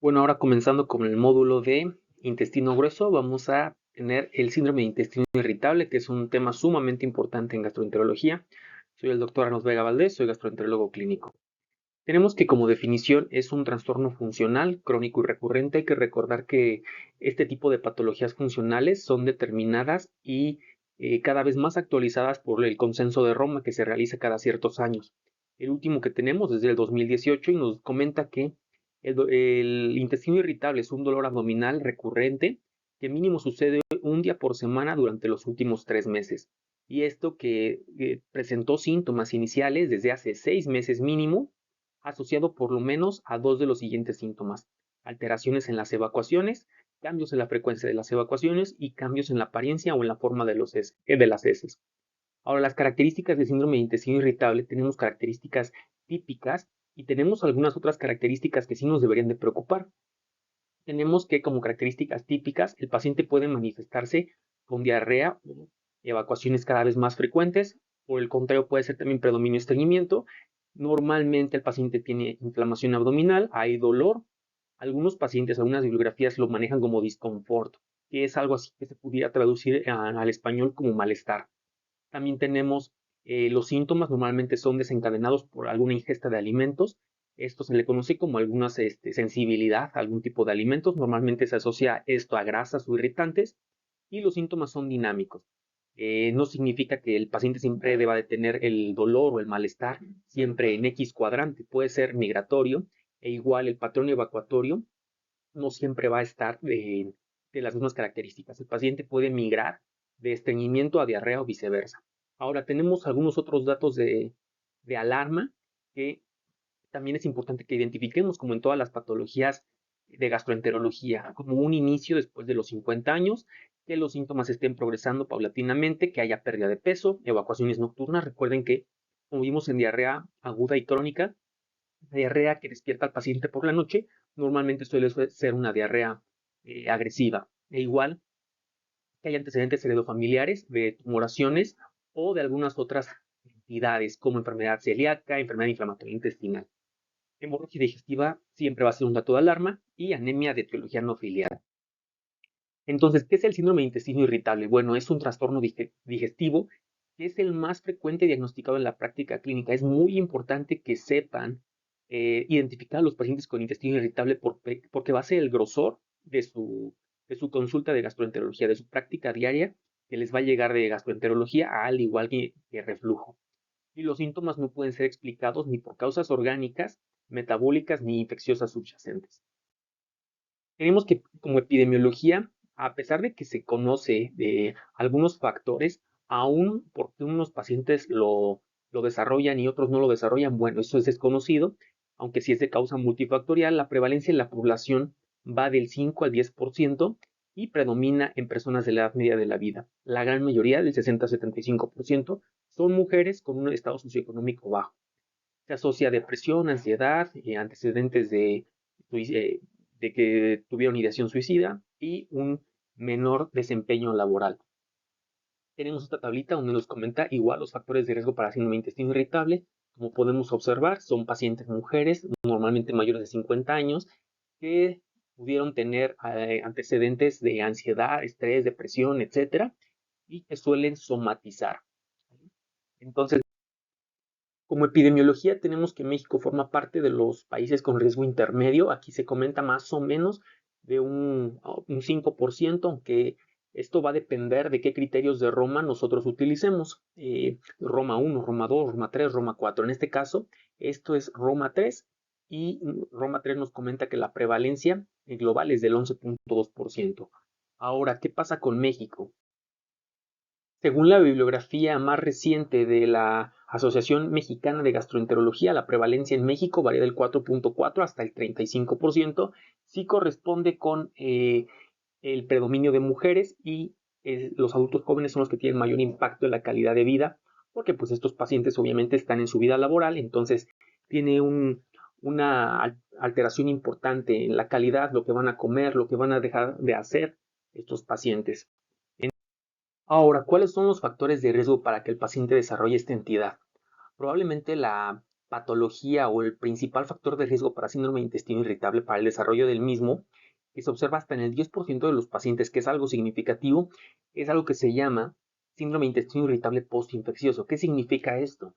Bueno, ahora comenzando con el módulo de intestino grueso, vamos a tener el síndrome de intestino irritable, que es un tema sumamente importante en gastroenterología. Soy el doctor Arnold Vega Valdés, soy gastroenterólogo clínico. Tenemos que como definición es un trastorno funcional, crónico y recurrente. Hay que recordar que este tipo de patologías funcionales son determinadas y cada vez más actualizadas por el Consenso de Roma que se realiza cada ciertos años. El último que tenemos es del 2018 y nos comenta que el intestino irritable es un dolor abdominal recurrente que mínimo sucede un día por semana durante los últimos 3 meses. Y esto que presentó síntomas iniciales desde hace 6 meses mínimo, asociado por lo menos a dos de los siguientes síntomas: alteraciones en las evacuaciones, cambios en la frecuencia de las evacuaciones y cambios en la apariencia o en la forma de las heces. Ahora, las características del síndrome de intestino irritable, tenemos características típicas y tenemos algunas otras características que sí nos deberían de preocupar. Tenemos que, como características típicas, el paciente puede manifestarse con diarrea o evacuaciones cada vez más frecuentes. Por el contrario, puede ser también predominio estreñimiento. Normalmente el paciente tiene inflamación abdominal, hay dolor. Algunos pacientes, algunas bibliografías lo manejan como disconfort, que es algo así que se pudiera traducir al español como malestar. También tenemos los síntomas, normalmente son desencadenados por alguna ingesta de alimentos. Esto se le conoce como alguna sensibilidad a algún tipo de alimentos. Normalmente se asocia esto a grasas o irritantes y los síntomas son dinámicos. No significa que el paciente siempre deba de tener el dolor o el malestar siempre en X cuadrante. Puede ser migratorio e igual el patrón evacuatorio no siempre va a estar de las mismas características. El paciente puede migrar de estreñimiento a diarrea o viceversa. Ahora tenemos algunos otros datos de alarma que también es importante que identifiquemos, como en todas las patologías de gastroenterología, como un inicio después de los 50 años, que los síntomas estén progresando paulatinamente, que haya pérdida de peso, evacuaciones nocturnas. Recuerden que, como vimos en diarrea aguda y crónica, la diarrea que despierta al paciente por la noche normalmente suele ser una diarrea agresiva. E igual que hay antecedentes heredofamiliares de tumoraciones o de algunas otras entidades como enfermedad celíaca, enfermedad inflamatoria intestinal. Hemorragia digestiva siempre va a ser un dato de alarma y anemia de etiología no filial. Entonces, ¿qué es el síndrome de intestino irritable? Bueno, es un trastorno digestivo que es el más frecuente diagnosticado en la práctica clínica. Es muy importante que sepan identificar a los pacientes con intestino irritable porque va a ser el grosor de su consulta de gastroenterología, de su práctica diaria que les va a llegar de gastroenterología, al igual que reflujo. Y los síntomas no pueden ser explicados ni por causas orgánicas, metabólicas ni infecciosas subyacentes. Tenemos que, como epidemiología, a pesar de que se conoce de algunos factores, aún porque unos pacientes lo desarrollan y otros no lo desarrollan, bueno, eso es desconocido, aunque si es de causa multifactorial, la prevalencia en la población va del 5 al 10% y predomina en personas de la edad media de la vida. La gran mayoría, del 60-75%, son mujeres con un estado socioeconómico bajo. Se asocia a depresión, ansiedad, antecedentes de que tuvieron ideación suicida y un menor desempeño laboral. Tenemos esta tablita donde nos comenta igual los factores de riesgo para síndrome de intestino irritable. Como podemos observar, son pacientes mujeres, normalmente mayores de 50 años, que pudieron tener antecedentes de ansiedad, estrés, depresión, etcétera, y que suelen somatizar. Entonces, como epidemiología tenemos que México forma parte de los países con riesgo intermedio. Aquí se comenta más o menos de un 5%, aunque esto va a depender de qué criterios de Roma nosotros utilicemos. Roma 1, Roma 2, Roma 3, Roma 4. En este caso, esto es Roma 3 y Roma 3 nos comenta que la prevalencia global es del 11.2%. Ahora, ¿qué pasa con México? Según la bibliografía más reciente de la Asociación Mexicana de Gastroenterología, la prevalencia en México varía del 4.4 hasta el 35%. Sí corresponde con el predominio de mujeres y los adultos jóvenes son los que tienen mayor impacto en la calidad de vida, porque pues estos pacientes obviamente están en su vida laboral, entonces tiene una alteración importante en la calidad, lo que van a comer, lo que van a dejar de hacer estos pacientes. Ahora, ¿cuáles son los factores de riesgo para que el paciente desarrolle esta entidad? Probablemente la patología o el principal factor de riesgo para síndrome de intestino irritable para el desarrollo del mismo, que se observa hasta en el 10% de los pacientes, que es algo significativo, es algo que se llama síndrome de intestino irritable postinfeccioso. ¿Qué significa esto?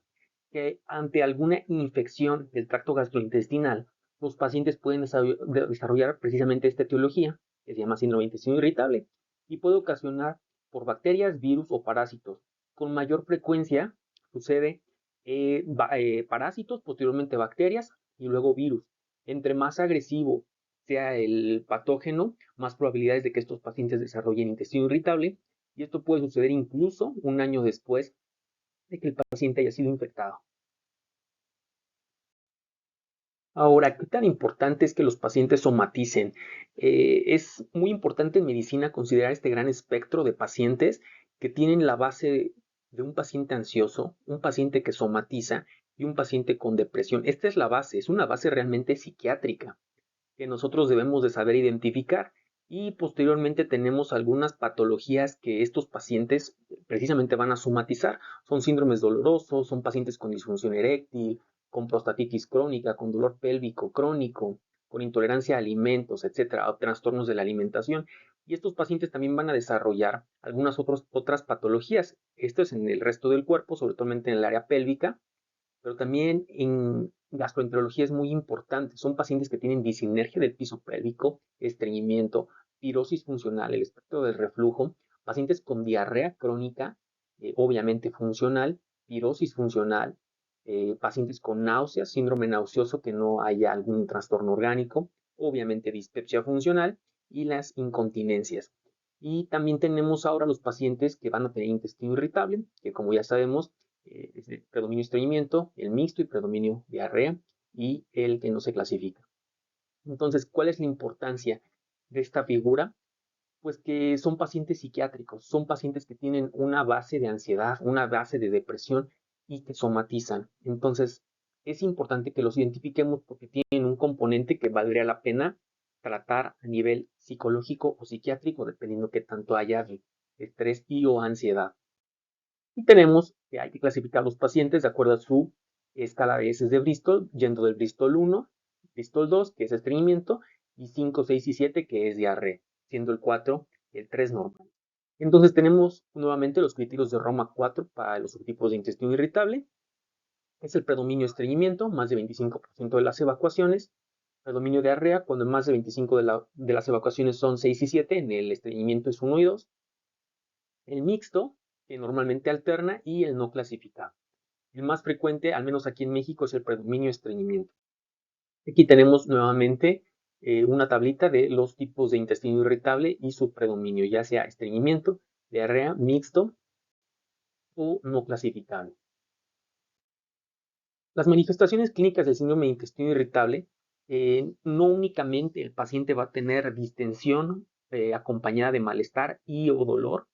Que ante alguna infección del tracto gastrointestinal, los pacientes pueden desarrollar precisamente esta etiología, que se llama síndrome de intestino irritable, y puede ocasionar por bacterias, virus o parásitos. Con mayor frecuencia sucede parásitos, posteriormente bacterias y luego virus. Entre más agresivo sea el patógeno, más probabilidades de que estos pacientes desarrollen intestino irritable, y esto puede suceder incluso un año después de que el paciente haya sido infectado. Ahora, ¿qué tan importante es que los pacientes somaticen? Es muy importante en medicina considerar este gran espectro de pacientes que tienen la base de un paciente ansioso, un paciente que somatiza y un paciente con depresión. Esta es la base, es una base realmente psiquiátrica que nosotros debemos de saber identificar, y posteriormente tenemos algunas patologías que estos pacientes precisamente van a somatizar. Son síndromes dolorosos, son pacientes con disfunción eréctil, con prostatitis crónica, con dolor pélvico crónico, con intolerancia a alimentos, etcétera, o trastornos de la alimentación. Y estos pacientes también van a desarrollar algunas otras patologías. Esto es en el resto del cuerpo, sobre todo en el área pélvica, pero también en gastroenterología es muy importante. Son pacientes que tienen disinergia del piso pélvico, estreñimiento, pirosis funcional, el espectro del reflujo, pacientes con diarrea crónica, obviamente funcional, pirosis funcional, pacientes con náuseas, síndrome nauseoso que no haya algún trastorno orgánico, obviamente dispepsia funcional y las incontinencias. Y también tenemos ahora los pacientes que van a tener intestino irritable, que como ya sabemos, es el predominio estreñimiento, el mixto y predominio diarrea, y el que no se clasifica. Entonces, ¿cuál es la importancia de esta figura? Pues que son pacientes psiquiátricos, son pacientes que tienen una base de ansiedad, una base de depresión y que somatizan. Entonces, es importante que los identifiquemos porque tienen un componente que valdría la pena tratar a nivel psicológico o psiquiátrico, dependiendo qué tanto haya de estrés y o ansiedad. Y tenemos que hay que clasificar a los pacientes de acuerdo a su escala de S de Bristol, yendo del Bristol 1, Bristol 2, que es estreñimiento, y 5, 6 y 7, que es diarrea, siendo el 4 el 3 normal. Entonces tenemos nuevamente los criterios de Roma 4 para los subtipos de intestino irritable. Es el predominio estreñimiento, más de 25% de las evacuaciones. Predominio diarrea, cuando más de 25% de las evacuaciones son 6 y 7, en el estreñimiento es 1 y 2. El mixto, que normalmente alterna, y el no clasificado. El más frecuente, al menos aquí en México, es el predominio estreñimiento. Aquí tenemos nuevamente una tablita de los tipos de intestino irritable y su predominio, ya sea estreñimiento, diarrea, mixto o no clasificable. Las manifestaciones clínicas del síndrome de intestino irritable, no únicamente el paciente va a tener distensión acompañada de malestar y o dolor,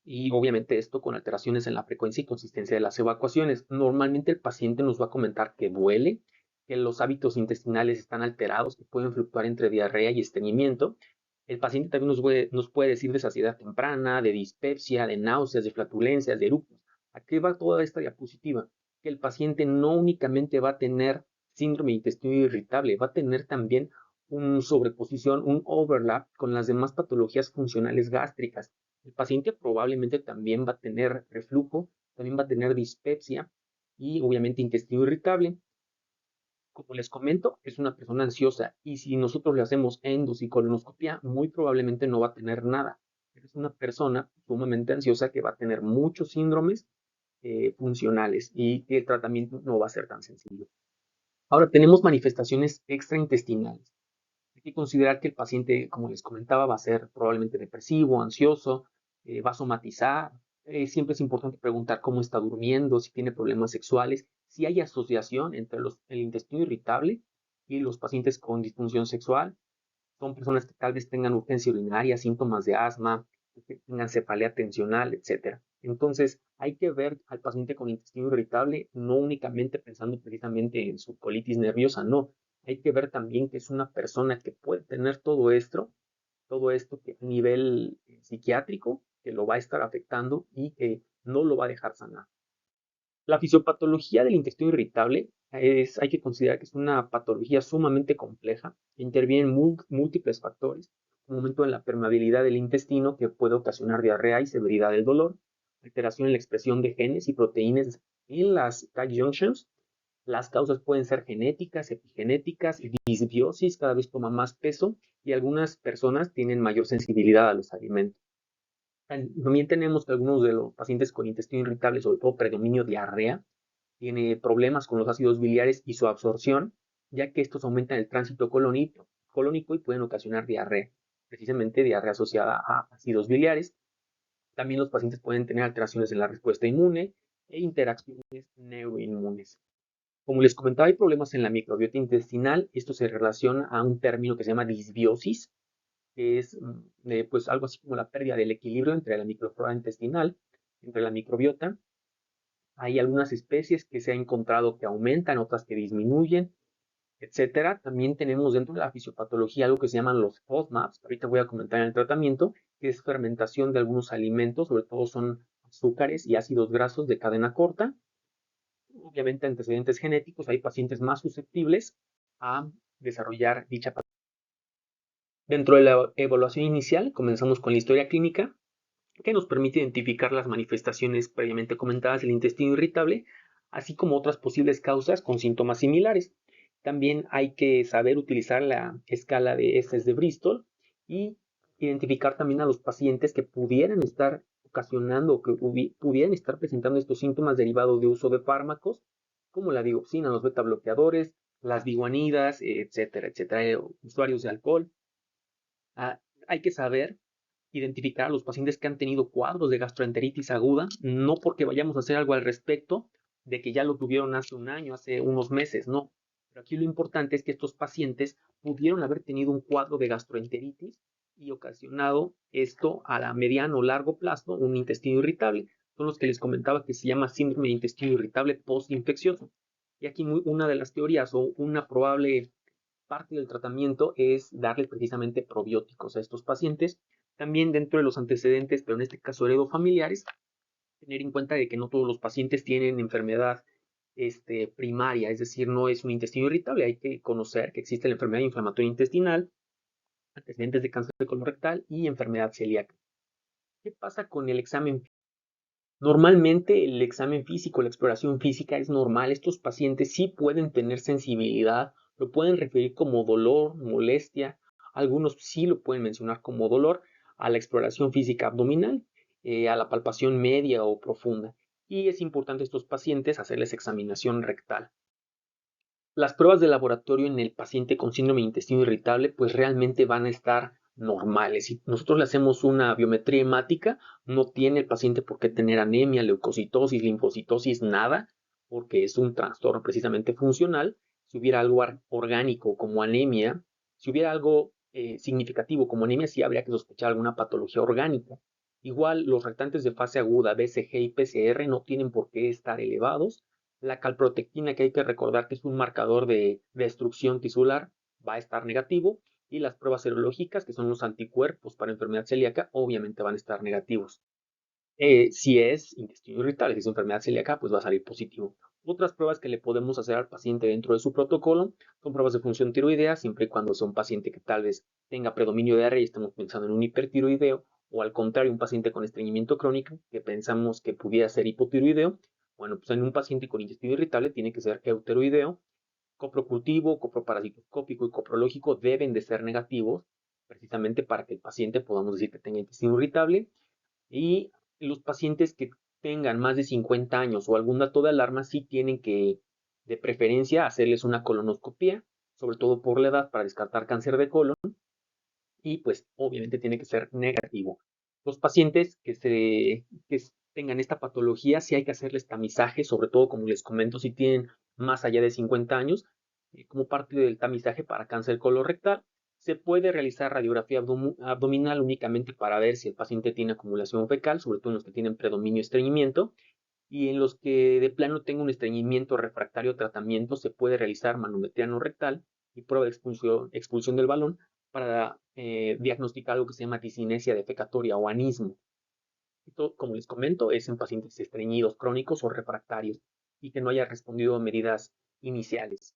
y obviamente esto con alteraciones en la frecuencia y consistencia de las evacuaciones. Normalmente el paciente nos va a comentar que duele, que los hábitos intestinales están alterados, que pueden fluctuar entre diarrea y estreñimiento. El paciente también nos puede decir de saciedad temprana, de dispepsia, de náuseas, de flatulencias, de eructos. ¿A qué va toda esta diapositiva? Que el paciente no únicamente va a tener síndrome de intestino irritable, va a tener también una sobreposición, un overlap con las demás patologías funcionales gástricas. El paciente probablemente también va a tener reflujo, también va a tener dispepsia y obviamente intestino irritable. Como les comento, es una persona ansiosa y si nosotros le hacemos endocolonoscopia, muy probablemente no va a tener nada. Es una persona sumamente ansiosa que va a tener muchos síndromes funcionales y que el tratamiento no va a ser tan sencillo. Ahora tenemos manifestaciones extraintestinales. Hay que considerar que el paciente, como les comentaba, va a ser probablemente depresivo, ansioso, va a somatizar. Siempre es importante preguntar cómo está durmiendo, si tiene problemas sexuales, si hay asociación entre el intestino irritable y los pacientes con disfunción sexual. Son personas que tal vez tengan urgencia urinaria, síntomas de asma, que tengan cefalea tensional, etcétera. Entonces, hay que ver al paciente con intestino irritable no únicamente pensando precisamente en su colitis nerviosa, no. Hay que ver también que es una persona que puede tener todo esto que a nivel psiquiátrico, que lo va a estar afectando y que no lo va a dejar sanar. La fisiopatología del intestino irritable hay que considerar que es una patología sumamente compleja. Intervienen múltiples factores, un aumento en la permeabilidad del intestino que puede ocasionar diarrea y severidad del dolor, alteración en la expresión de genes y proteínas en las tight junctions. Las causas pueden ser genéticas, epigenéticas, disbiosis, cada vez toma más peso y algunas personas tienen mayor sensibilidad a los alimentos. También tenemos que algunos de los pacientes con intestino irritable, sobre todo predominio diarrea, tiene problemas con los ácidos biliares y su absorción, ya que estos aumentan el tránsito colónico y pueden ocasionar diarrea, precisamente diarrea asociada a ácidos biliares. También los pacientes pueden tener alteraciones en la respuesta inmune e interacciones neuroinmunes. Como les comentaba, hay problemas en la microbiota intestinal. Esto se relaciona a un término que se llama disbiosis, que es pues algo así como la pérdida del equilibrio entre la microflora intestinal, entre la microbiota. Hay algunas especies que se ha encontrado que aumentan, otras que disminuyen, etcétera. También tenemos dentro de la fisiopatología algo que se llaman los FODMAPs, que ahorita voy a comentar en el tratamiento, que es fermentación de algunos alimentos, sobre todo son azúcares y ácidos grasos de cadena corta. Obviamente antecedentes genéticos, hay pacientes más susceptibles a desarrollar dicha patología. Dentro de la evaluación inicial, comenzamos con la historia clínica, que nos permite identificar las manifestaciones previamente comentadas del intestino irritable, así como otras posibles causas con síntomas similares. También hay que saber utilizar la escala de heces de Bristol y identificar también a los pacientes que pudieran estar ocasionando o que pudieran estar presentando estos síntomas derivados de uso de fármacos, como la digoxina, los beta bloqueadores, las diguanidas, etcétera, etcétera, usuarios de alcohol. Hay que saber identificar a los pacientes que han tenido cuadros de gastroenteritis aguda, no porque vayamos a hacer algo al respecto de que ya lo tuvieron hace un año, hace unos meses, no. Pero aquí lo importante es que estos pacientes pudieron haber tenido un cuadro de gastroenteritis y ocasionado esto a la mediano o largo plazo un intestino irritable. Son los que les comentaba que se llama síndrome de intestino irritable postinfeccioso. Y aquí una de las teorías o una probable parte del tratamiento es darle precisamente probióticos a estos pacientes. También dentro de los antecedentes, pero en este caso heredofamiliares, tener en cuenta de que no todos los pacientes tienen enfermedad primaria, es decir, no es un intestino irritable. Hay que conocer que existe la enfermedad inflamatoria intestinal, antecedentes de cáncer de colon rectal y enfermedad celíaca. ¿Qué pasa con el examen? Normalmente el examen físico, la exploración física es normal. Estos pacientes sí pueden tener sensibilidad, lo pueden referir como dolor, molestia. Algunos sí lo pueden mencionar como dolor a la exploración física abdominal, a la palpación media o profunda. Y es importante a estos pacientes hacerles examinación rectal. Las pruebas de laboratorio en el paciente con síndrome de intestino irritable pues realmente van a estar normales. Si nosotros le hacemos una biometría hemática, no tiene el paciente por qué tener anemia, leucocitosis, linfocitosis, nada, porque es un trastorno precisamente funcional. Si hubiera algo orgánico como anemia, si hubiera algo significativo como anemia, sí habría que sospechar alguna patología orgánica. Igual los reactantes de fase aguda, BCG y PCR, no tienen por qué estar elevados. La calprotectina, que hay que recordar que es un marcador de destrucción tisular, va a estar negativo. Y las pruebas serológicas, que son los anticuerpos para enfermedad celíaca, obviamente van a estar negativos. Si es intestino irritable, si es enfermedad celíaca, pues va a salir positivo. Otras pruebas que le podemos hacer al paciente dentro de su protocolo son pruebas de función tiroidea, siempre y cuando sea un paciente que tal vez tenga predominio de diarrea y estamos pensando en un hipertiroideo, o al contrario, un paciente con estreñimiento crónico que pensamos que pudiera ser hipotiroideo. Bueno, pues en un paciente con intestino irritable tiene que ser euteroideo. Coprocultivo, coproparasitoscópico y coprológico deben de ser negativos, precisamente para que el paciente podamos decir que tenga intestino irritable. Y los pacientes que tengan más de 50 años o algún dato de alarma sí tienen que, de preferencia, hacerles una colonoscopia, sobre todo por la edad, para descartar cáncer de colon. Y pues obviamente tiene que ser negativo. Los pacientes que tengan esta patología sí hay que hacerles tamizaje, sobre todo como les comento, si tienen más allá de 50 años, como parte del tamizaje para cáncer colorectal. Se puede realizar radiografía abdominal únicamente para ver si el paciente tiene acumulación fecal, sobre todo en los que tienen predominio estreñimiento, y en los que de plano tenga un estreñimiento refractario a tratamiento, se puede realizar manometría no rectal y prueba de expulsión del balón para diagnosticar algo que se llama discinesia defecatoria o anismo. Esto, como les comento, es en pacientes estreñidos crónicos o refractarios. y que no haya respondido a medidas iniciales.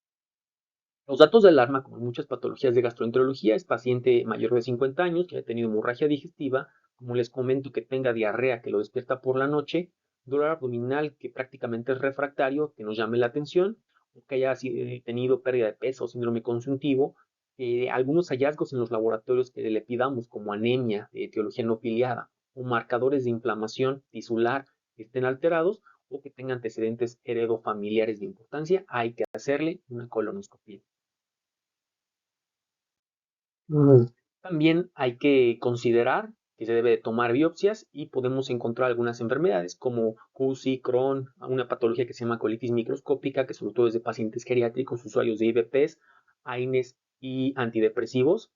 Los datos de alarma, como en muchas patologías de gastroenterología, es paciente mayor de 50 años que haya tenido hemorragia digestiva, como les comento, que tenga diarrea que lo despierta por la noche, dolor abdominal que prácticamente es refractario, que nos llame la atención, o que haya tenido pérdida de peso o síndrome consuntivo, algunos hallazgos en los laboratorios que le pidamos, como anemia de etiología no filiada, o marcadores de inflamación tisular que estén alterados, o que tengan antecedentes heredofamiliares de importancia, hay que hacerle una colonoscopia. También hay que considerar que se debe tomar biopsias y podemos encontrar algunas enfermedades como CUSI, Crohn, una patología que se llama colitis microscópica, que sobre todo es de pacientes geriátricos, usuarios de IVPs, AINES y antidepresivos,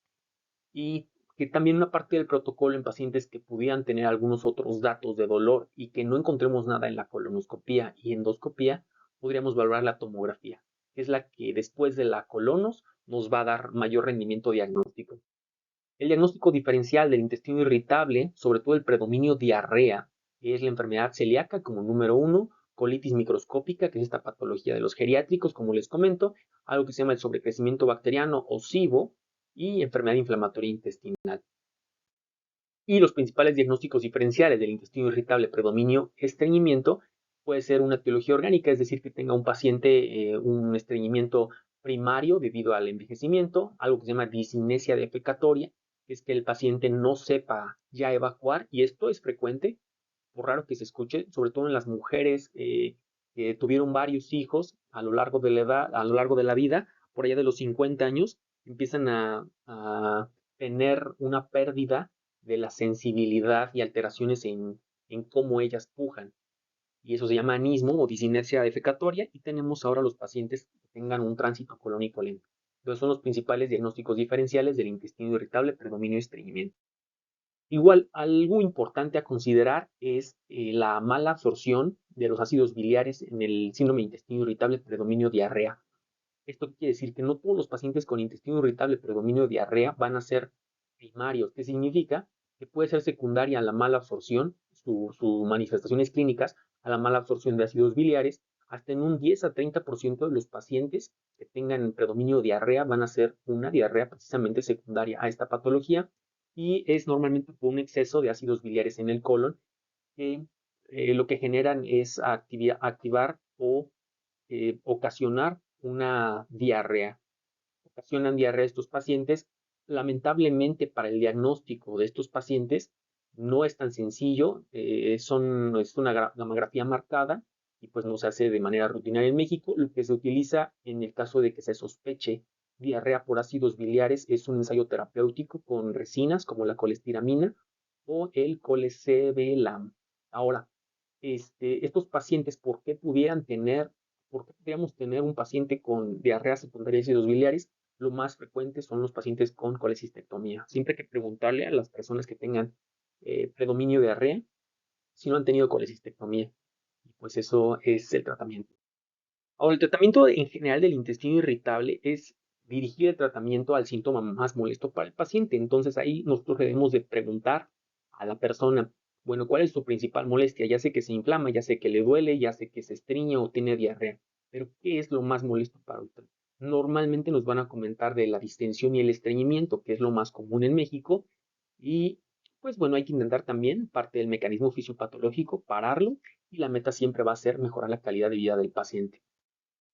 y que también una parte del protocolo en pacientes que pudieran tener algunos otros datos de dolor y que no encontremos nada en la colonoscopía y endoscopía, podríamos valorar la tomografía, que es la que después de la colonos nos va a dar mayor rendimiento diagnóstico. El diagnóstico diferencial del intestino irritable, sobre todo el predominio diarrea, es la enfermedad celíaca como número 1, colitis microscópica, que es esta patología de los geriátricos, como les comento, algo que se llama el sobrecrecimiento bacteriano o SIBO y enfermedad inflamatoria intestinal. Y los principales diagnósticos diferenciales del intestino irritable, predominio, estreñimiento, puede ser una etiología orgánica, es decir, que tenga un paciente un estreñimiento primario debido al envejecimiento, algo que se llama discinesia defecatoria, que es que el paciente no sepa ya evacuar, y esto es frecuente, por raro que se escuche, sobre todo en las mujeres que tuvieron varios hijos a lo largo de la edad, a lo largo de la vida, por allá de los 50 años, empiezan a tener una pérdida de la sensibilidad y alteraciones en cómo ellas pujan. Y eso se llama anismo o discinesia defecatoria. Y tenemos ahora los pacientes que tengan un tránsito colónico lento. Entonces son los principales diagnósticos diferenciales del intestino irritable, predominio y estreñimiento. Igual, algo importante a considerar es la mala absorción de los ácidos biliares en el síndrome de intestino irritable, predominio diarrea. Esto quiere decir que no todos los pacientes con intestino irritable, predominio diarrea van a ser primarios. ¿Qué significa? Que puede ser secundaria a la mala absorción, sus manifestaciones clínicas, a la mala absorción de ácidos biliares. Hasta en un 10 a 30% de los pacientes que tengan predominio diarrea van a ser una diarrea precisamente secundaria a esta patología y es normalmente por un exceso de ácidos biliares en el colon que lo que generan es activar o ocasionar una diarrea. Ocasionan diarrea a estos pacientes. Lamentablemente para el diagnóstico de estos pacientes no es tan sencillo, es una gamografía marcada y pues no se hace de manera rutinaria en México. Lo que se utiliza en el caso de que se sospeche diarrea por ácidos biliares es un ensayo terapéutico con resinas como la colestiramina o el colesevelam. Ahora, estos pacientes, ¿por qué podríamos tener un paciente con diarrea secundaria de ácidos biliares? Lo más frecuente son los pacientes con colecistectomía. Siempre hay que preguntarle a las personas que tengan predominio de diarrea si no han tenido colecistectomía. Y pues eso es el tratamiento. Ahora, el tratamiento en general del intestino irritable es dirigir el tratamiento al síntoma más molesto para el paciente. Entonces ahí nosotros debemos de preguntar a la persona, bueno, ¿cuál es su principal molestia? Ya sé que se inflama, ya sé que le duele, ya sé que se estriña o tiene diarrea, pero ¿qué es lo más molesto para usted? Normalmente nos van a comentar de la distensión y el estreñimiento, que es lo más común en México, y pues bueno, hay que intentar también parte del mecanismo fisiopatológico, pararlo, y la meta siempre va a ser mejorar la calidad de vida del paciente.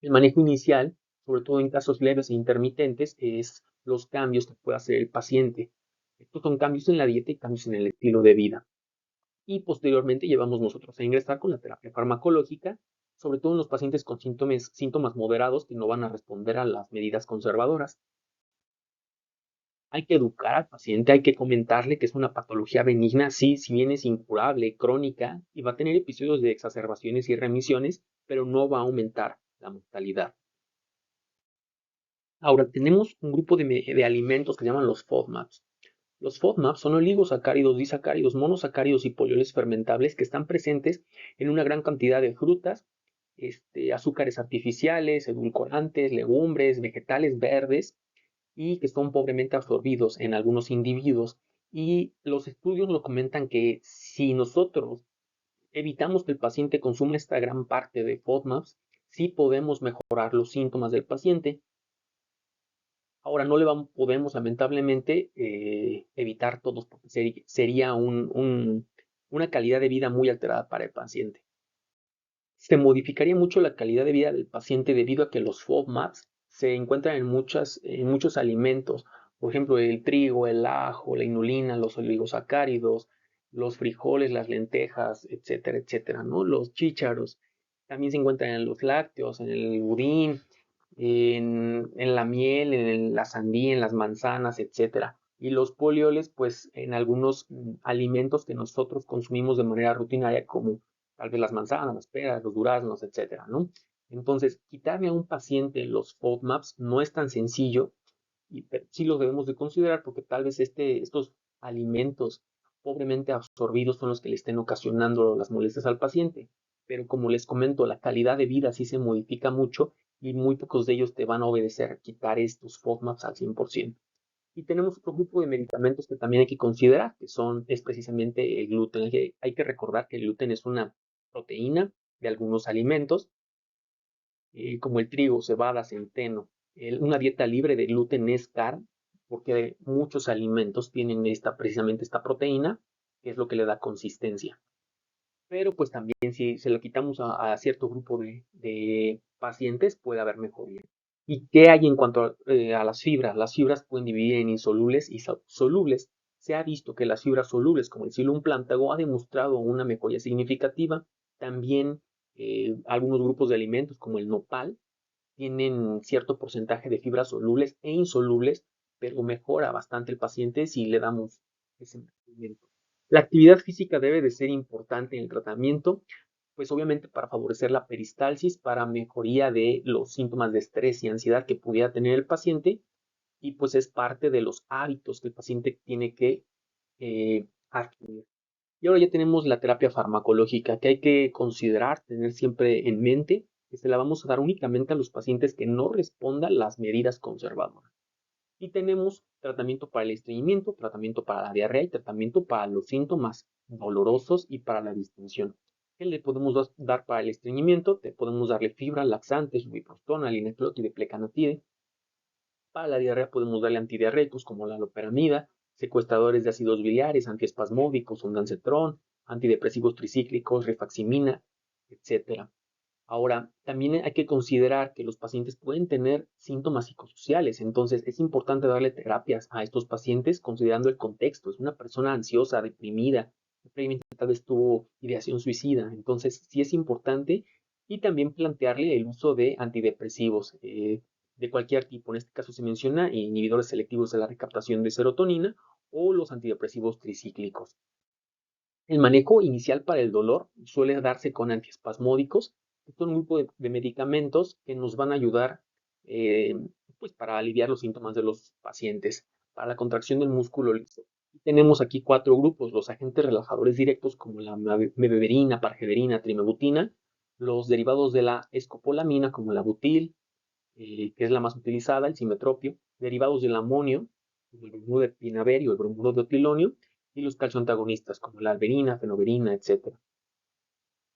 El manejo inicial, sobre todo en casos leves e intermitentes, es los cambios que puede hacer el paciente. Estos son cambios en la dieta y cambios en el estilo de vida. Y posteriormente llevamos nosotros a ingresar con la terapia farmacológica, sobre todo en los pacientes con síntomas moderados que no van a responder a las medidas conservadoras. Hay que educar al paciente, hay que comentarle que es una patología benigna, sí, si bien es incurable, crónica, y va a tener episodios de exacerbaciones y remisiones, pero no va a aumentar la mortalidad. Ahora, tenemos un grupo de alimentos que se llaman los FODMAPs. Los FODMAPs son oligosacáridos, disacáridos, monosacáridos y polioles fermentables que están presentes en una gran cantidad de frutas, azúcares artificiales, edulcorantes, legumbres, vegetales verdes y que son pobremente absorbidos en algunos individuos. Y los estudios lo comentan que si nosotros evitamos que el paciente consuma esta gran parte de FODMAPs, sí podemos mejorar los síntomas del paciente. Ahora no podemos lamentablemente evitar todos porque sería una calidad de vida muy alterada para el paciente. Se modificaría mucho la calidad de vida del paciente debido a que los FODMAPs se encuentran en muchos alimentos, por ejemplo, el trigo, el ajo, la inulina, los oligosacáridos, los frijoles, las lentejas, etcétera, etcétera, ¿no? Los chícharos. También se encuentran en los lácteos, en el budín, en la miel, en la sandía, en las manzanas, etcétera. Y los polioles, pues en algunos alimentos que nosotros consumimos de manera rutinaria, como tal vez las manzanas, las peras, los duraznos, etcétera, ¿no? Entonces, quitarle a un paciente los FODMAPs no es tan sencillo, pero sí lo debemos de considerar porque tal vez estos alimentos pobremente absorbidos son los que le estén ocasionando las molestias al paciente. Pero como les comento, la calidad de vida sí se modifica mucho y muy pocos de ellos te van a obedecer a quitar estos FODMAPs al 100%. Y tenemos otro grupo de medicamentos que también hay que considerar, es precisamente el gluten. Hay que recordar que el gluten es una proteína de algunos alimentos, como el trigo, cebada, centeno. Una dieta libre de gluten es cara, porque muchos alimentos tienen precisamente esta proteína, que es lo que le da consistencia. Pero pues también si se lo quitamos a cierto grupo de pacientes, puede haber mejoría. ¿Y qué hay en cuanto a las fibras? Las fibras pueden dividir en insolubles y solubles. Se ha visto que las fibras solubles, como el psyllium plantago, ha demostrado una mejoría significativa. También algunos grupos de alimentos, como el nopal, tienen cierto porcentaje de fibras solubles e insolubles, pero mejora bastante el paciente si le damos ese mantenimiento. La actividad física debe de ser importante en el tratamiento, pues obviamente para favorecer la peristalsis, para mejoría de los síntomas de estrés y ansiedad que pudiera tener el paciente, y pues es parte de los hábitos que el paciente tiene que adquirir. Y ahora ya tenemos la terapia farmacológica, que hay que considerar, tener siempre en mente, que se la vamos a dar únicamente a los pacientes que no respondan las medidas conservadoras. Y tenemos tratamiento para el estreñimiento, tratamiento para la diarrea y tratamiento para los síntomas dolorosos y para la distensión. ¿Qué le podemos dar para el estreñimiento? Te podemos darle fibra, laxantes, subiprostona, linaclotide, plecanatide. Para la diarrea podemos darle antidiarreicos como la loperamida, secuestradores de ácidos biliares, antiespasmódicos, ondansetron, antidepresivos tricíclicos, rifaximina, etcétera. Ahora, también hay que considerar que los pacientes pueden tener síntomas psicosociales, entonces es importante darle terapias a estos pacientes considerando el contexto. Es una persona ansiosa, deprimida, previamente tal vez tuvo ideación suicida, entonces sí es importante y también plantearle el uso de antidepresivos de cualquier tipo. En este caso se menciona inhibidores selectivos de la recaptación de serotonina o los antidepresivos tricíclicos. El manejo inicial para el dolor suele darse con antiespasmódicos. Esto es un grupo de medicamentos que nos van a ayudar eh, pues para aliviar los síntomas de los pacientes. Para la contracción del músculo liso. Tenemos aquí 4 grupos: los agentes relajadores directos como la mebeverina, pargederina, trimebutina, los derivados de la escopolamina como la butil, que es la más utilizada, el simetropio, derivados del amonio, como el bromuro de pinaverio, el bromuro de otilonio, y los calcioantagonistas, como la alberina, fenoberina, etc.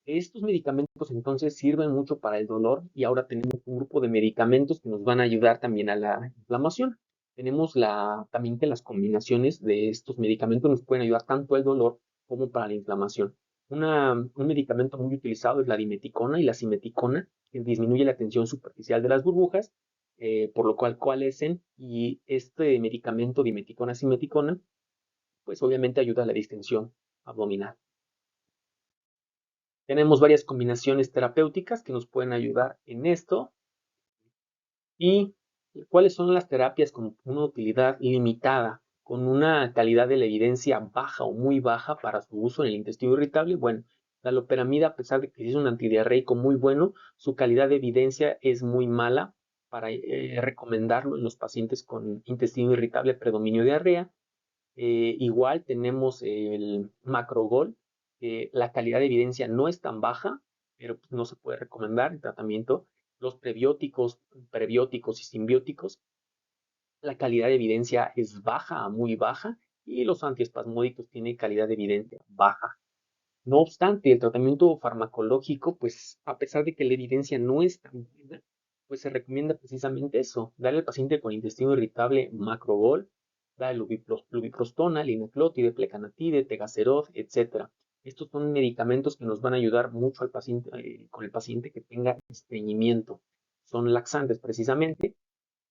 Estos medicamentos entonces sirven mucho para el dolor y ahora tenemos un grupo de medicamentos que nos van a ayudar también a la inflamación. Tenemos también que las combinaciones de estos medicamentos nos pueden ayudar tanto al dolor como para la inflamación. Un medicamento muy utilizado es la dimeticona y la simeticona, que disminuye la tensión superficial de las burbujas, por lo cual coalescen, y este medicamento dimeticona-simeticona pues obviamente ayuda a la distensión abdominal. Tenemos varias combinaciones terapéuticas que nos pueden ayudar en esto. ¿Y cuáles son las terapias con una utilidad limitada, con una calidad de la evidencia baja o muy baja para su uso en el intestino irritable? Bueno, la loperamida, a pesar de que es un antidiarreico muy bueno, su calidad de evidencia es muy mala para recomendarlo en los pacientes con intestino irritable, predominio diarrea. Igual tenemos el macrogol, la calidad de evidencia no es tan baja, pero pues, no se puede recomendar el tratamiento. Los prebióticos, prebióticos y simbióticos, la calidad de evidencia es baja a muy baja, y los antiespasmódicos tienen calidad de evidencia baja. No obstante, el tratamiento farmacológico, pues a pesar de que la evidencia no es tan buena, pues se recomienda precisamente eso, darle al paciente con intestino irritable macrobol, darle lubiprostona, linaclotide, plecanatide, tegaserov, etcétera. Estos son medicamentos que nos van a ayudar mucho al paciente, con el paciente que tenga estreñimiento. Son laxantes precisamente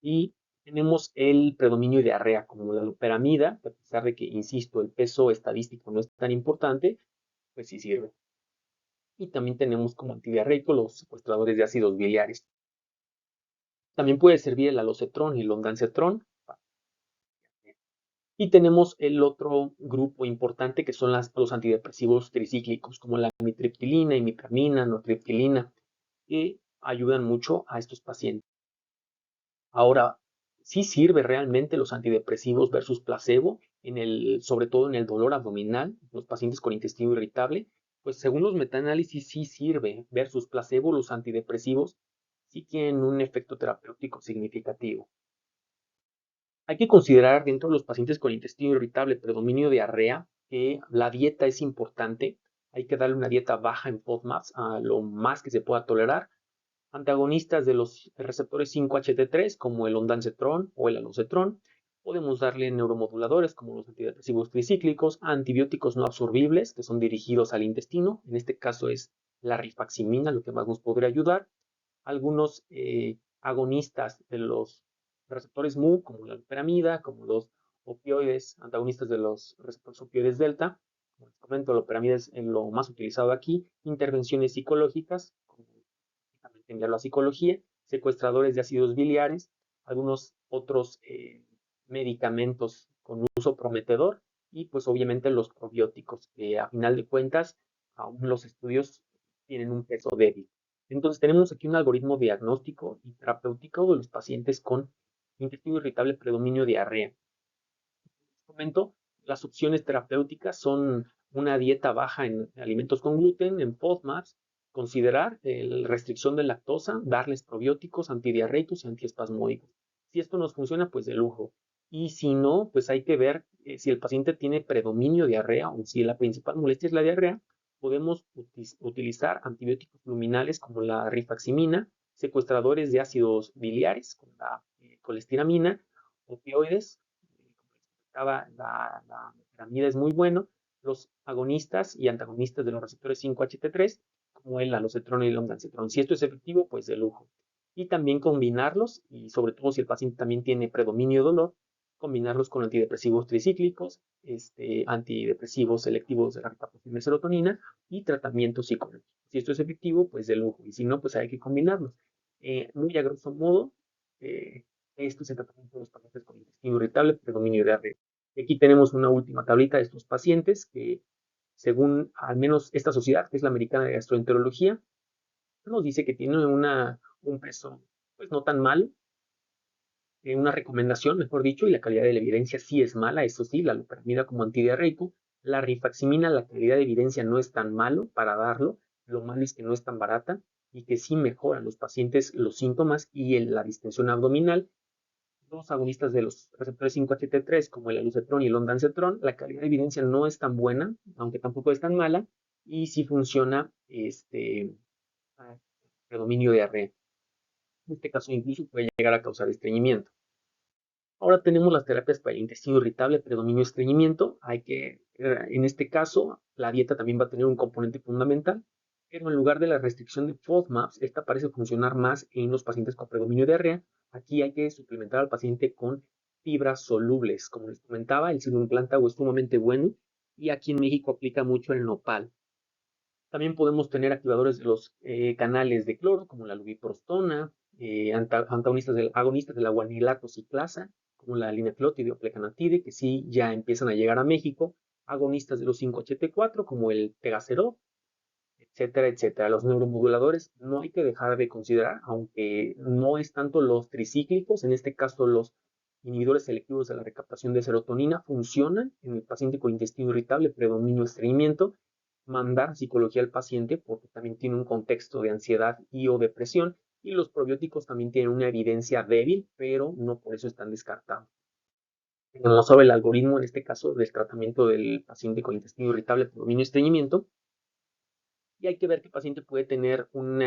y tenemos el predominio de diarrea como la loperamida, que a pesar de que, insisto, el peso estadístico no es tan importante, pues sí sirve. Y también tenemos como antidiarreico los secuestradores de ácidos biliares. También puede servir el alocetrón y el ondansetrón. Y tenemos el otro grupo importante que son los antidepresivos tricíclicos, como la amitriptilina, imipramina, nortriptilina, que ayudan mucho a estos pacientes. Ahora, ¿sí sirve realmente los antidepresivos versus placebo, sobre todo en el dolor abdominal, los pacientes con intestino irritable? Pues según los metaanálisis sí sirve versus placebo, los antidepresivos sí tienen un efecto terapéutico significativo. Hay que considerar dentro de los pacientes con intestino irritable, predominio de diarrea, que la dieta es importante. Hay que darle una dieta baja en FODMAPs a lo más que se pueda tolerar. Antagonistas de los receptores 5-HT3 como el ondansetron o el alocetrón. Podemos darle neuromoduladores como los antidepresivos tricíclicos, antibióticos no absorbibles que son dirigidos al intestino. En este caso es la rifaximina lo que más nos podría ayudar. Algunos agonistas de los receptores Mu como la loperamida, como los opioides, antagonistas de los receptores opioides delta. Como les comento, la loperamida es lo más utilizado aquí. Intervenciones psicológicas, como enviarlo a psicología, secuestradores de ácidos biliares, algunos otros medicamentos con uso prometedor y pues obviamente los probióticos, que a final de cuentas aún los estudios tienen un peso débil. Entonces tenemos aquí un algoritmo diagnóstico y terapéutico de los pacientes con intestino irritable predominio diarrea. Momento, las opciones terapéuticas son una dieta baja en alimentos con gluten, en FODMAPs, considerar la restricción de lactosa, darles probióticos, antidiarreicos y antiespasmódicos. Si esto nos funciona, pues de lujo. Y si no, pues hay que ver si el paciente tiene predominio de diarrea o si la principal molestia es la diarrea, podemos utilizar antibióticos luminales como la rifaximina, secuestradores de ácidos biliares como la colestiramina, opioides, la piramida es muy bueno. Los agonistas y antagonistas de los receptores 5-HT3, como el alocetrón y el ondansetrón. Si esto es efectivo, pues de lujo. Y también combinarlos, y sobre todo si el paciente también tiene predominio de dolor, combinarlos con antidepresivos tricíclicos, antidepresivos selectivos de la recaptación de serotonina y tratamiento psicológico. Si esto es efectivo, pues de lujo. Y si no, pues hay que combinarlos. Muy a grosso modo, esto es el tratamiento de los pacientes con intestino irritable, predominio de diarrea. Aquí tenemos una última tablita de estos pacientes que, según al menos esta sociedad, que es la Americana de Gastroenterología, nos dice que tiene un peso pues no tan mal, una recomendación, mejor dicho, y la calidad de la evidencia sí es mala, eso sí, la loperamida como antidiarreico, la rifaximina, la calidad de evidencia no es tan malo para darlo, lo malo es que no es tan barata y que sí mejora a los pacientes los síntomas y la distensión abdominal. Dos agonistas de los receptores 5-HT3 como el alucetrón y el ondansetrón, la calidad de evidencia no es tan buena, aunque tampoco es tan mala, y sí funciona predominio de diarrea. En este caso incluso puede llegar a causar estreñimiento. Ahora tenemos las terapias para el intestino irritable, predominio estreñimiento. En este caso, la dieta también va a tener un componente fundamental, pero en lugar de la restricción de FODMAPs, esta parece funcionar más en los pacientes con predominio de diarrea. Aquí hay que suplementar al paciente con fibras solubles. Como les comentaba, el ciruelo implantado es sumamente bueno y aquí en México aplica mucho el nopal. También podemos tener activadores de los canales de cloro, como la lubiprostona, agonistas de la guanilato ciclasa, como la linaclotide o plecanatide, que sí ya empiezan a llegar a México, agonistas de los 5-HT4, como el pegaserol, etcétera, etcétera. Los neuromoduladores no hay que dejar de considerar, aunque no es tanto los tricíclicos, en este caso los inhibidores selectivos de la recaptación de serotonina funcionan en el paciente con intestino irritable, predominio estreñimiento, mandar psicología al paciente porque también tiene un contexto de ansiedad y o depresión y los probióticos también tienen una evidencia débil, pero no por eso están descartados. Tenemos sobre el algoritmo, en este caso, del tratamiento del paciente con intestino irritable, predominio estreñimiento, y hay que ver que el paciente puede tener un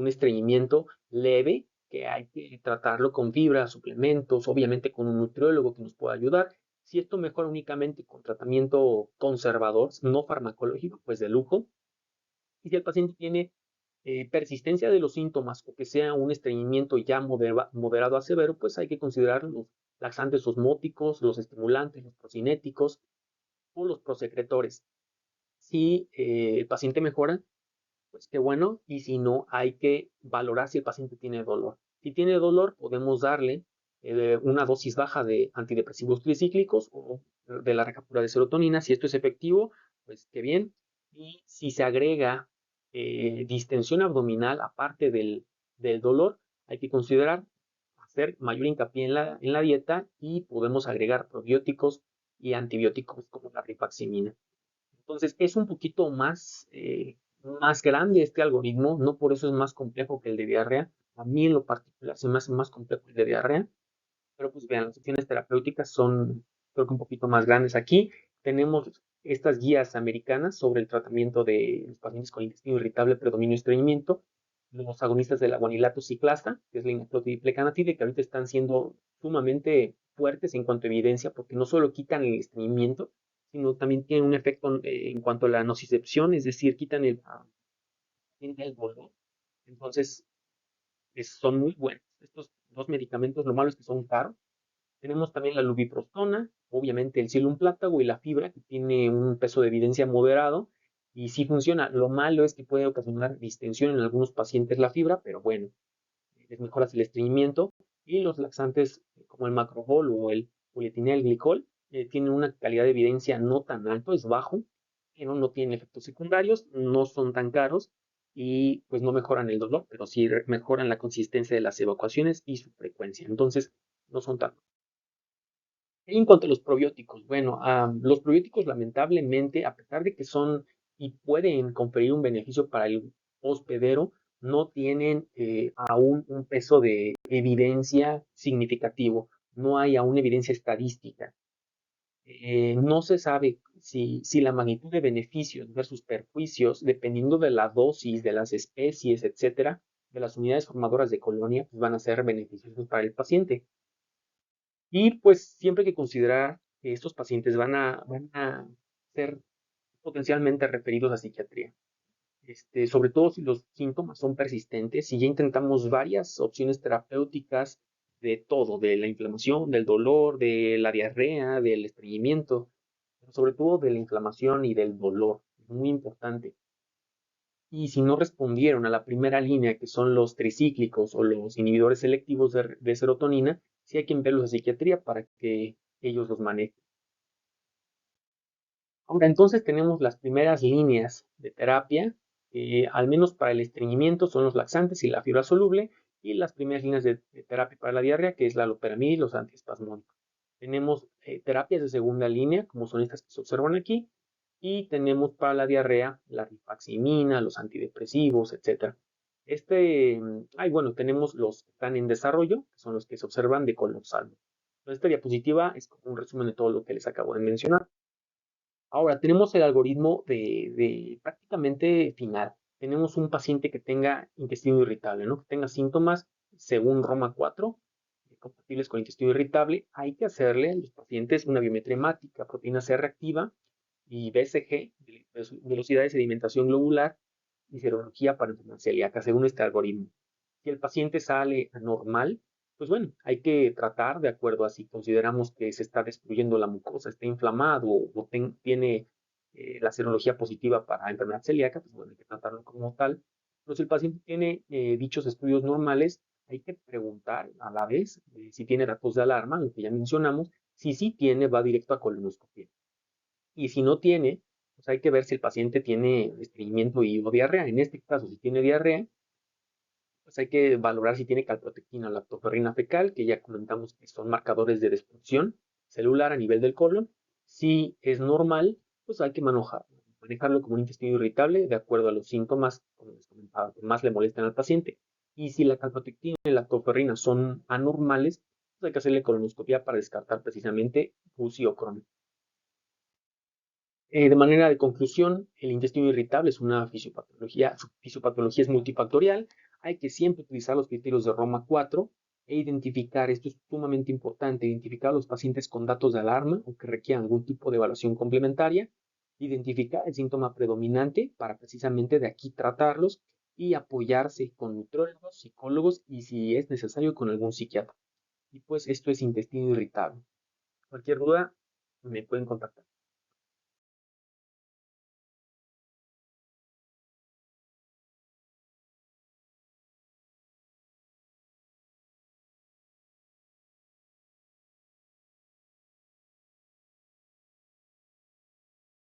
estreñimiento leve, que hay que tratarlo con fibras, suplementos, obviamente con un nutriólogo que nos pueda ayudar. Si esto mejora únicamente con tratamiento conservador, no farmacológico, pues de lujo. Y si el paciente tiene persistencia de los síntomas o que sea un estreñimiento ya moderado a severo, pues hay que considerar los laxantes osmóticos, los estimulantes, los procinéticos o los prosecretores. Si el paciente mejora, pues qué bueno, y si no, hay que valorar si el paciente tiene dolor. Si tiene dolor, podemos darle una dosis baja de antidepresivos tricíclicos o de la recaptura de serotonina. Si esto es efectivo, pues qué bien. Y si se agrega distensión abdominal aparte del dolor, hay que considerar hacer mayor hincapié en la dieta y podemos agregar probióticos y antibióticos como la rifaximina. Entonces es un poquito más grande este algoritmo, no por eso es más complejo que el de diarrea. A mí en lo particular se me hace más complejo el de diarrea, pero pues vean, las opciones terapéuticas son creo que un poquito más grandes. Aquí tenemos estas guías americanas sobre el tratamiento de los pacientes con intestino irritable, predominio y estreñimiento, los agonistas de la guanilato ciclasa, que es la inaclotidiplecanatide, que ahorita están siendo sumamente fuertes en cuanto a evidencia, porque no solo quitan el estreñimiento, sino también tienen un efecto en cuanto a la nocicepción, es decir, quitan el dolor. Entonces, son muy buenos. Estos dos medicamentos, lo malo es que son caros. Tenemos también la lubiprostona, obviamente el Psyllium plátago y la fibra, que tiene un peso de evidencia moderado y sí funciona. Lo malo es que puede ocasionar distensión en algunos pacientes la fibra, pero bueno, les mejoras el estreñimiento. Y los laxantes como el macrobol o el polietilenglicol glicol tienen una calidad de evidencia no tan alto, es bajo, pero no tienen efectos secundarios, no son tan caros y pues no mejoran el dolor, pero sí mejoran la consistencia de las evacuaciones y su frecuencia. Entonces, no son tan. En cuanto a los probióticos, bueno, los probióticos lamentablemente, a pesar de que son y pueden conferir un beneficio para el hospedero, no tienen aún un peso de evidencia significativo. No hay aún evidencia estadística. No se sabe si la magnitud de beneficios versus perjuicios, dependiendo de la dosis, de las especies, etcétera, de las unidades formadoras de colonia, pues van a ser beneficiosos para el paciente. Y pues siempre hay que considerar que estos pacientes van a ser potencialmente referidos a psiquiatría. Sobre todo si los síntomas son persistentes, si ya intentamos varias opciones terapéuticas de todo, de la inflamación, del dolor, de la diarrea, del estreñimiento, pero sobre todo de la inflamación y del dolor, es muy importante. Y si no respondieron a la primera línea, que son los tricíclicos o los inhibidores selectivos de serotonina, sí hay que enviarlos a psiquiatría para que ellos los manejen. Ahora, entonces tenemos las primeras líneas de terapia, al menos para el estreñimiento son los laxantes y la fibra soluble, y las primeras líneas de terapia para la diarrea, que es la loperamida y los antiespasmódicos. Tenemos terapias de segunda línea, como son estas que se observan aquí, y tenemos para la diarrea la rifaximina, los antidepresivos, etcétera. Bueno, tenemos los que están en desarrollo, que son los que se observan de color salvo. Esta diapositiva es como un resumen de todo lo que les acabo de mencionar. Ahora, tenemos el algoritmo de prácticamente final. Tenemos un paciente que tenga intestino irritable, ¿no? Que tenga síntomas según Roma 4, compatibles con intestino irritable. Hay que hacerle a los pacientes una biometría hemática, proteína C reactiva y BCG, velocidad de sedimentación globular y serología para enfermedad celíaca, según este algoritmo. Si el paciente sale anormal, pues bueno, hay que tratar de acuerdo a si consideramos que se está destruyendo la mucosa, está inflamado o tiene la serología positiva para enfermedad celíaca, pues bueno, hay que tratarlo como tal. Pero si el paciente tiene dichos estudios normales, hay que preguntar a la vez si tiene datos de alarma, lo que ya mencionamos. Si sí tiene, va directo a colonoscopia. Y si no tiene, pues hay que ver si el paciente tiene estreñimiento o diarrea. En este caso, si tiene diarrea, pues hay que valorar si tiene calprotectina o lactoferrina fecal, que ya comentamos que son marcadores de destrucción celular a nivel del colon. Si es normal, pues hay que manejarlo como un intestino irritable de acuerdo a los síntomas, como les comentaba, que más le molestan al paciente. Y si la calprotectina y la lactoferrina son anormales, pues hay que hacerle colonoscopia para descartar precisamente UCI o Crohn. De manera de conclusión, el intestino irritable es una fisiopatología, su fisiopatología es multifactorial. Hay que siempre utilizar los criterios de Roma 4 e identificar, esto es sumamente importante, identificar a los pacientes con datos de alarma o que requieran algún tipo de evaluación complementaria, identificar el síntoma predominante para precisamente de aquí tratarlos y apoyarse con nutriólogos, psicólogos y si es necesario con algún psiquiatra. Y pues esto es intestino irritable. Cualquier duda me pueden contactar.